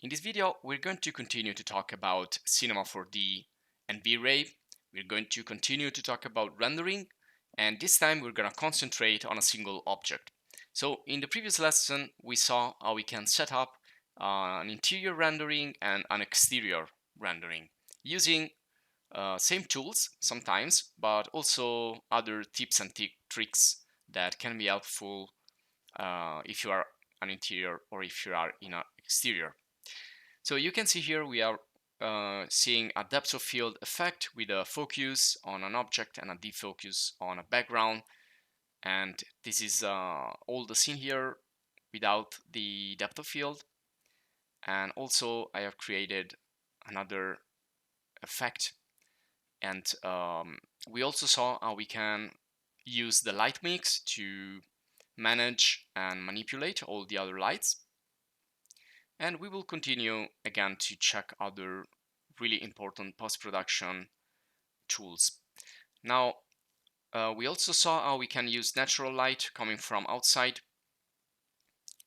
In this video, we're going to continue to talk about Cinema 4D and Vray. We're going to continue to talk about rendering, and this time we're going to concentrate on a single object. So in the previous lesson, we saw how we can set up an interior rendering and an exterior rendering using same tools sometimes, but also other tips and tricks that can be helpful if you are an interior or if you are in an exterior. So you can see here we are seeing a depth of field effect with a focus on an object and a defocus on a background. And this is all the scene here without the depth of field. And also I have created another effect. And we also saw how we can use the light mix to manage and manipulate all the other lights. And we will continue again to check other really important post-production tools. Now, we also saw how we can use natural light coming from outside,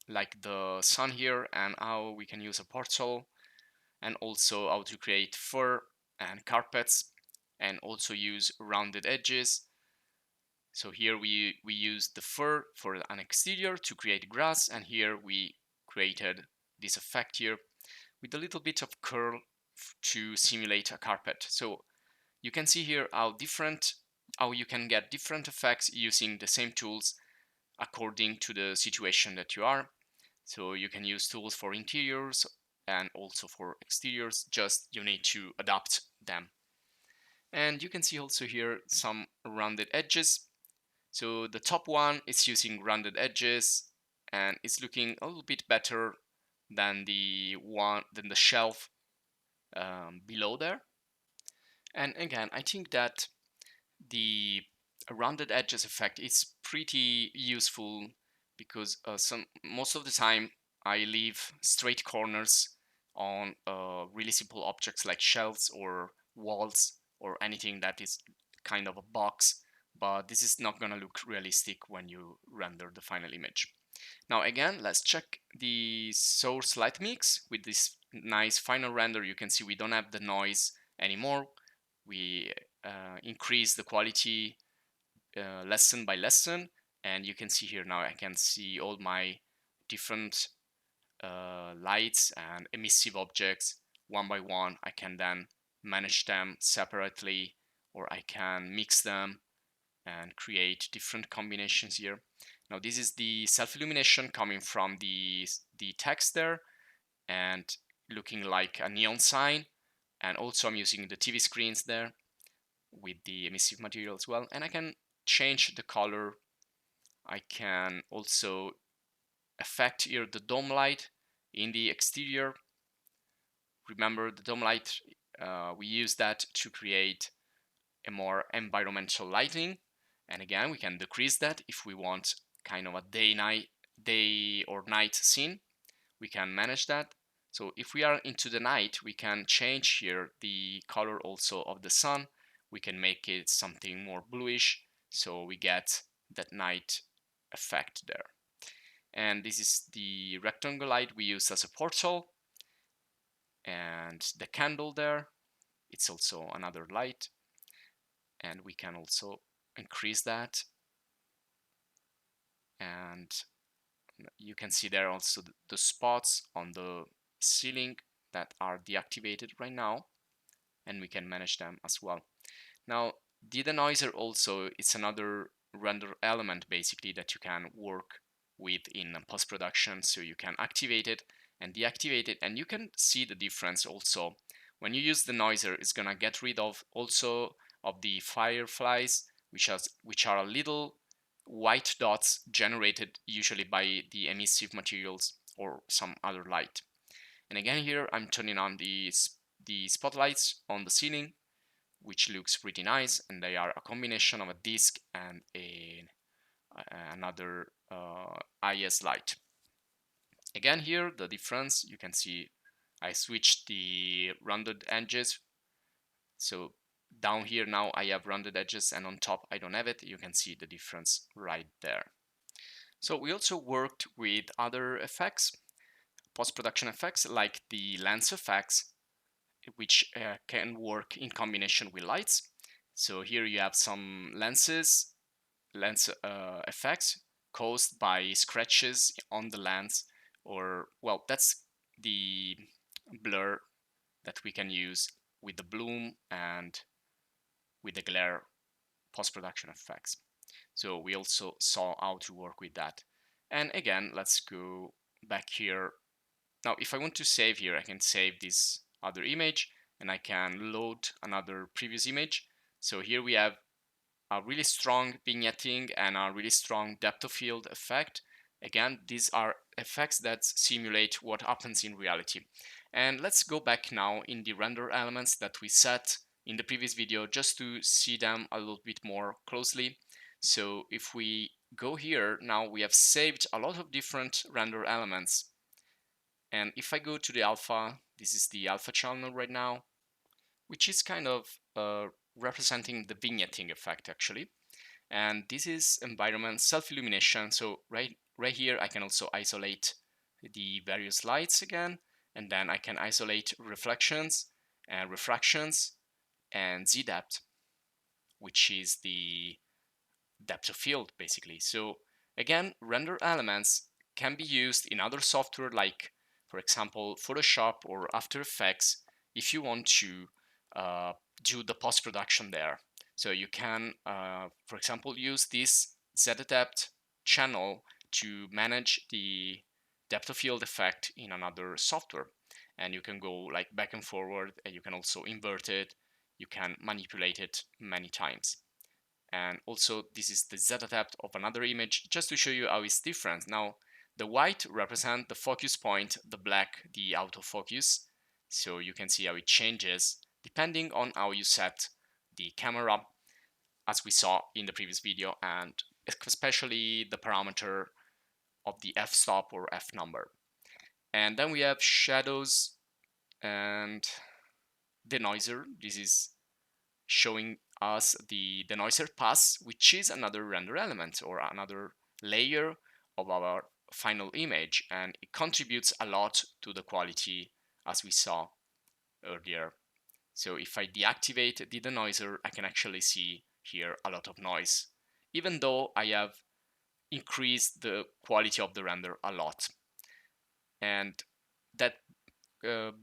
like the sun here, and how we can use a portal, and also how to create fur and carpets, and also use rounded edges. So here we use the fur for an exterior to create grass, and here we created this effect here with a little bit of curl to simulate a carpet. So you can see here how you can get different effects using the same tools according to the situation that you are. So you can use tools for interiors and also for exteriors, just you need to adapt them. And you can see also here some rounded edges. So the top one is using rounded edges and it's looking a little bit better than the shelf below there. And again, I think that the rounded edges effect is pretty useful because most of the time I leave straight corners on really simple objects like shelves or walls or anything that is kind of a box, but this is not going to look realistic when you render the final image. Now again, let's check the source light mix. With this nice final render, you can see we don't have the noise anymore. We increase the quality lesson by lesson, and you can see here now I can see all my different lights and emissive objects one by one. I can then manage them separately, or I can mix them and create different combinations here. Now this is the self-illumination coming from the text there and looking like a neon sign, and also I'm using the TV screens there with the emissive material as well, and I can change the color. I can also affect here the dome light in the exterior. Remember the dome light, we use that to create a more environmental lighting, and again we can decrease that if we want kind of a day or night scene. We can manage that. So if we are into the night, we can change here the color also of the sun. We can make it something more bluish, so we get that night effect there. And this is the rectangle light we use as a portal, and the candle there, it's also another light, and we can also increase that. And you can see there also the spots on the ceiling that are deactivated right now, and we can manage them as well. Now the denoiser also, it's another render element basically that you can work with in post-production. So you can activate it and deactivate it, and you can see the difference also. When you use the denoiser, it's gonna get rid of also of the fireflies, which are little white dots generated usually by the emissive materials or some other light. And again here I'm turning on the spotlights on the ceiling, which looks pretty nice, and they are a combination of a disc and another IS light. Again here the difference, you can see I switched the rounded edges. So down here now I have rounded edges, and on top I don't have it. You can see the difference right there. So we also worked with other effects. post-production effects like the lens effects, which can work in combination with lights. So here you have some lens effects caused by scratches on the lens, or well, that's the blur that we can use with the bloom and with the glare post-production effects. So we also saw how to work with that. And again, let's go back here. Now, if I want to save here, I can save this other image and I can load another previous image. So here we have a really strong vignetting and a really strong depth of field effect. Again, these are effects that simulate what happens in reality. And let's go back now in the render elements that we set in the previous video just to see them a little bit more closely. So if we go here, now we have saved a lot of different render elements. And if I go to the alpha, this is the alpha channel right now, which is kind of representing the vignetting effect actually. And this is environment self-illumination. So right here, I can also isolate the various lights again, and then I can isolate reflections and refractions and z-depth, which is the depth of field basically. So again, render elements can be used in other software like, for example, Photoshop or After Effects if you want to do the post-production there. So you can, for example, use this Z-depth channel to manage the depth of field effect in another software. And you can go like back and forward, and you can also invert it. You can manipulate it many times. And also this is the Z-depth of another image just to show you how it's different. Now the white represents the focus point, the black the autofocus. So you can see how it changes depending on how you set the camera, as we saw in the previous video, and especially the parameter of the f-stop or f-number. And then we have shadows and denoiser. This is showing us the denoiser pass, which is another render element or another layer of our final image, and it contributes a lot to the quality as we saw earlier. So if I deactivate the denoiser, I can actually see here a lot of noise, even though I have increased the quality of the render a lot. And that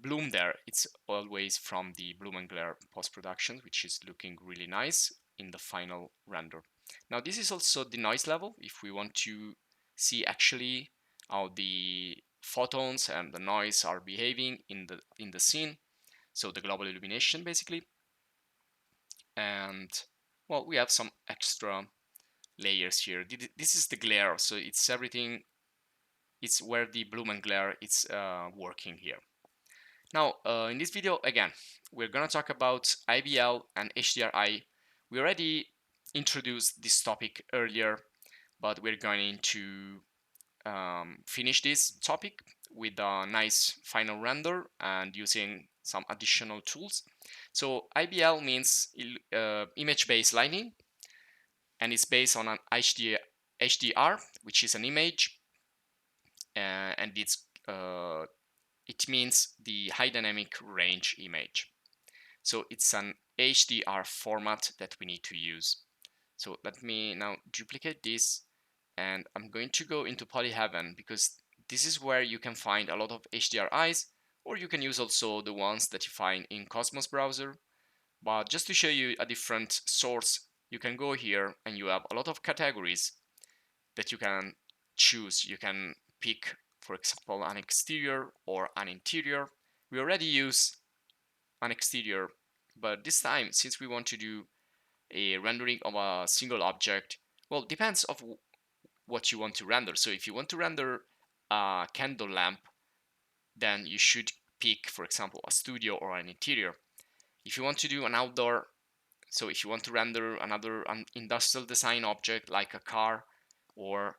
bloom there, it's always from the bloom and glare post-production, which is looking really nice in the final render. Now this is also the noise level if we want to see actually how the photons and the noise are behaving in the scene. So the global illumination basically. And well, we have some extra layers here. This is the glare, so it's everything. It's where the bloom and glare is working here. Now, in this video, again, we're going to talk about IBL and HDRI. We already introduced this topic earlier, but we're going to finish this topic with a nice final render and using some additional tools. So IBL means image-based lighting, and it's based on an HDR, which is an image, and it means the high dynamic range image. So it's an HDR format that we need to use. So let me now duplicate this, and I'm going to go into Polyheaven because this is where you can find a lot of HDRIs, or you can use also the ones that you find in Cosmos browser. But just to show you a different source, you can go here and you have a lot of categories that you can choose. You can pick, for example, an exterior or an interior. We already use an exterior, but this time, since we want to do a rendering of a single object, well, it depends of what you want to render. So if you want to render a candle lamp, then you should pick, for example, a studio or an interior. If you want to do an outdoor, so if you want to render another industrial design object like a car or